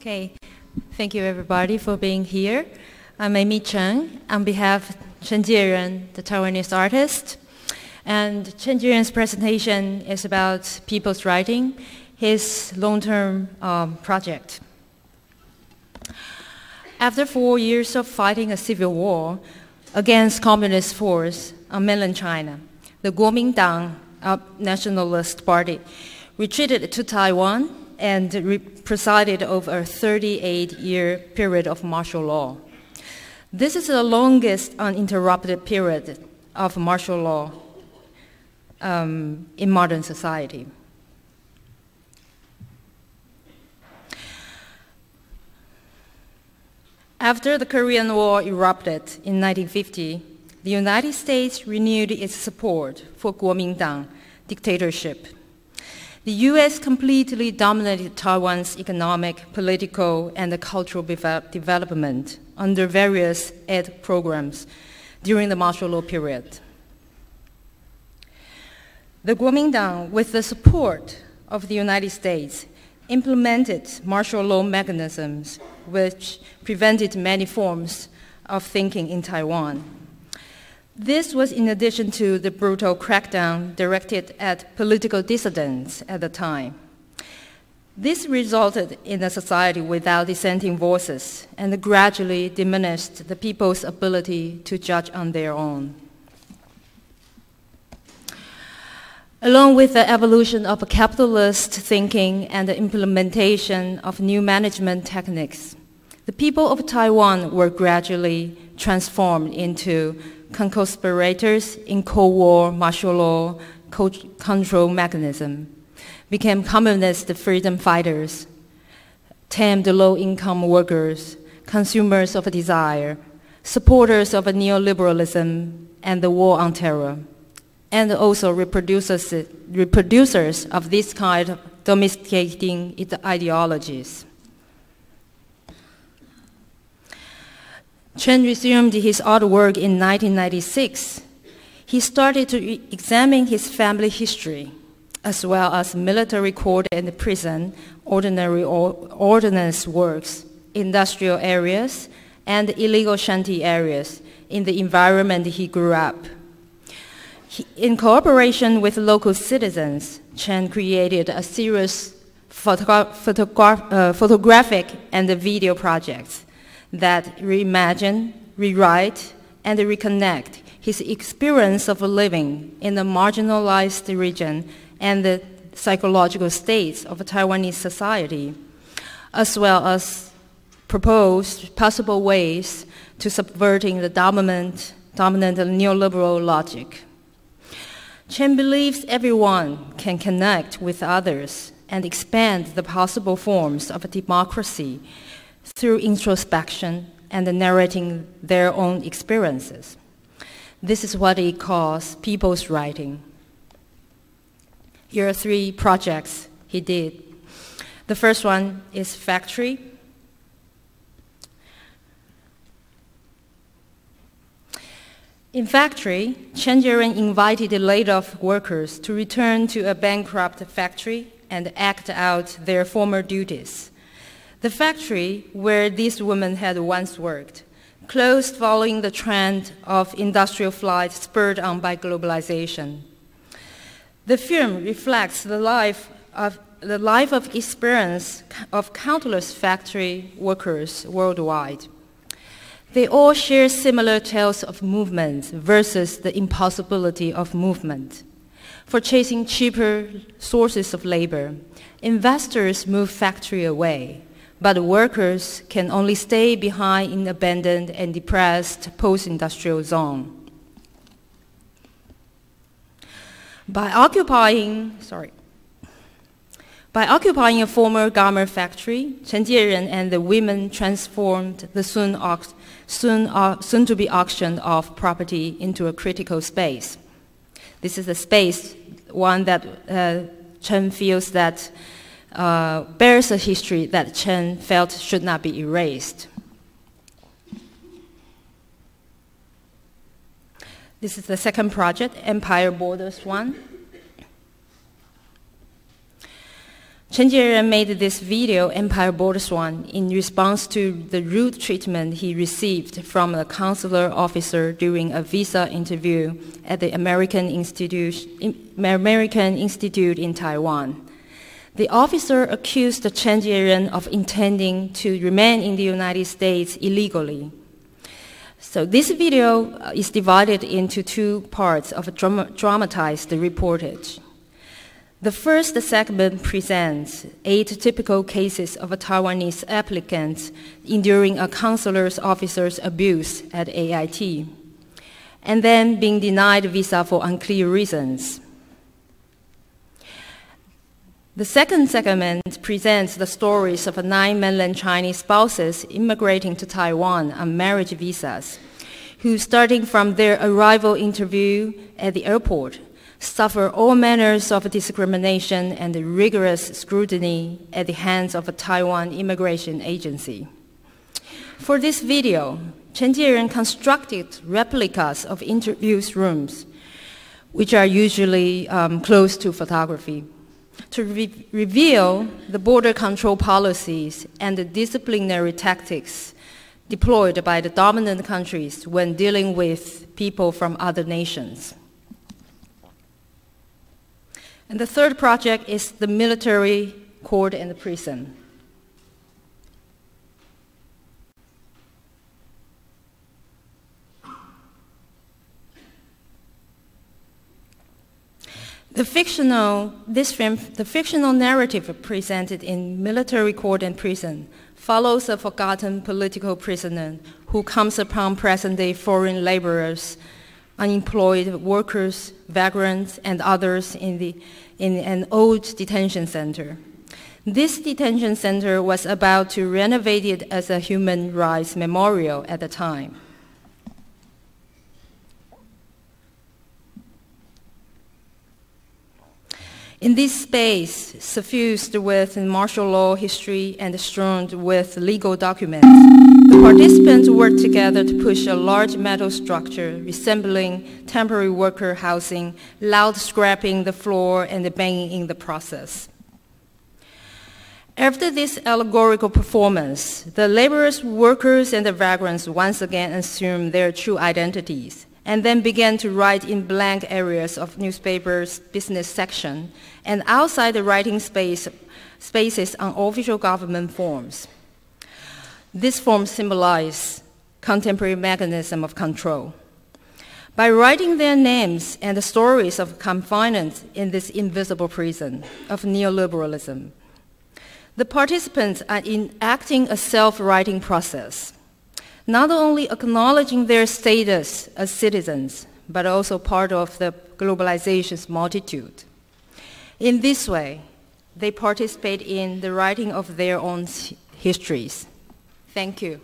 Okay, thank you everybody for being here. I'm Amy Chen on behalf of Chieh-Jen, the Taiwanese artist. And Chieh-Jen's presentation is about people's writing, his long-term project. After 4 years of fighting a civil war against communist force on mainland China, the Kuomintang Nationalist Party retreated to Taiwan and presided over a 38-year period of martial law. This is the longest uninterrupted period of martial law in modern society. After the Korean War erupted in 1950, the United States renewed its support for Kuomintang dictatorship. The U.S. completely dominated Taiwan's economic, political, and cultural development under various aid programs during the martial law period. The Kuomintang, with the support of the United States, implemented martial law mechanisms which prevented many forms of thinking in Taiwan. This was in addition to the brutal crackdown directed at political dissidents at the time. This resulted in a society without dissenting voices and gradually diminished the people's ability to judge on their own. Along with the evolution of capitalist thinking and the implementation of new management techniques, the people of Taiwan were gradually transformed into conspirators in Cold War martial law control mechanism, became communist freedom fighters, tamed low-income workers, consumers of desire, supporters of neoliberalism and the war on terror, and also reproducers of this kind of domesticating ideologies. Chen resumed his artwork in 1996. He started to examine his family history, as well as military court and prison, ordnance works, industrial areas, and illegal shanty areas in the environment he grew up. In cooperation with local citizens, Chen created a series of photographic and video projects that reimagine, rewrite, and reconnect his experience of living in a marginalized region and the psychological states of Taiwanese society, as well as propose possible ways to subverting the dominant neoliberal logic. Chen believes everyone can connect with others and expand the possible forms of democracy through introspection and narrating their own experiences. This is what he calls people's writing. Here are 3 projects he did. The first one is Factory. In Factory, Chieh-Jen invited laid-off workers to return to a bankrupt factory and act out their former duties. The factory where these women had once worked closed following the trend of industrial flight spurred on by globalization. The film reflects the life of experience of countless factory workers worldwide. They all share similar tales of movement versus the impossibility of movement. For chasing cheaper sources of labor, investors move factory away, but workers can only stay behind in abandoned and depressed post-industrial zone. By occupying a former garment factory, Chieh-Jen and the women transformed the soon-to-be auctioned off property into a critical space. This is a space, one that Chen feels that bears a history that Chen felt should not be erased. This is the second project, Empire Borders 1. Chieh-Jen made this video, Empire Border Swan, in response to the rude treatment he received from a consular officer during a visa interview at the American Institute in Taiwan. The officer accused Chieh-Jen of intending to remain in the United States illegally. So this video is divided into two parts of a dramatized reportage. The first segment presents 8 typical cases of a Taiwanese applicant enduring a consular officer's abuse at AIT, and then being denied visa for unclear reasons. The second segment presents the stories of 9 mainland Chinese spouses immigrating to Taiwan on marriage visas, who, starting from their arrival interview at the airport, suffer all manners of discrimination and rigorous scrutiny at the hands of a Taiwan immigration agency. For this video, Chieh-Jen constructed replicas of interview rooms, which are usually close to photography, to reveal the border control policies and the disciplinary tactics deployed by the dominant countries when dealing with people from other nations. And the third project is the military court and the prison. The fictional narrative presented in Military Court and Prison follows a forgotten political prisoner who comes upon present-day foreign laborers, unemployed workers, vagrants, and others in an old detention center. This detention center was about to renovate it as a human rights memorial at the time. In this space, suffused with martial law history and strewn with legal documents, the participants worked together to push a large metal structure resembling temporary worker housing, loud scraping the floor and banging in the process. After this allegorical performance, the laborers, workers, and the vagrants once again assumed their true identities, and then began to write in blank areas of newspapers' business section and outside the writing spaces on official government forms. This form symbolized contemporary mechanism of control. By writing their names and the stories of confinement in this invisible prison of neoliberalism, the participants are enacting a self-writing process, not only acknowledging their status as citizens, but also part of the globalization's multitude. In this way, they participate in the writing of their own histories. Thank you.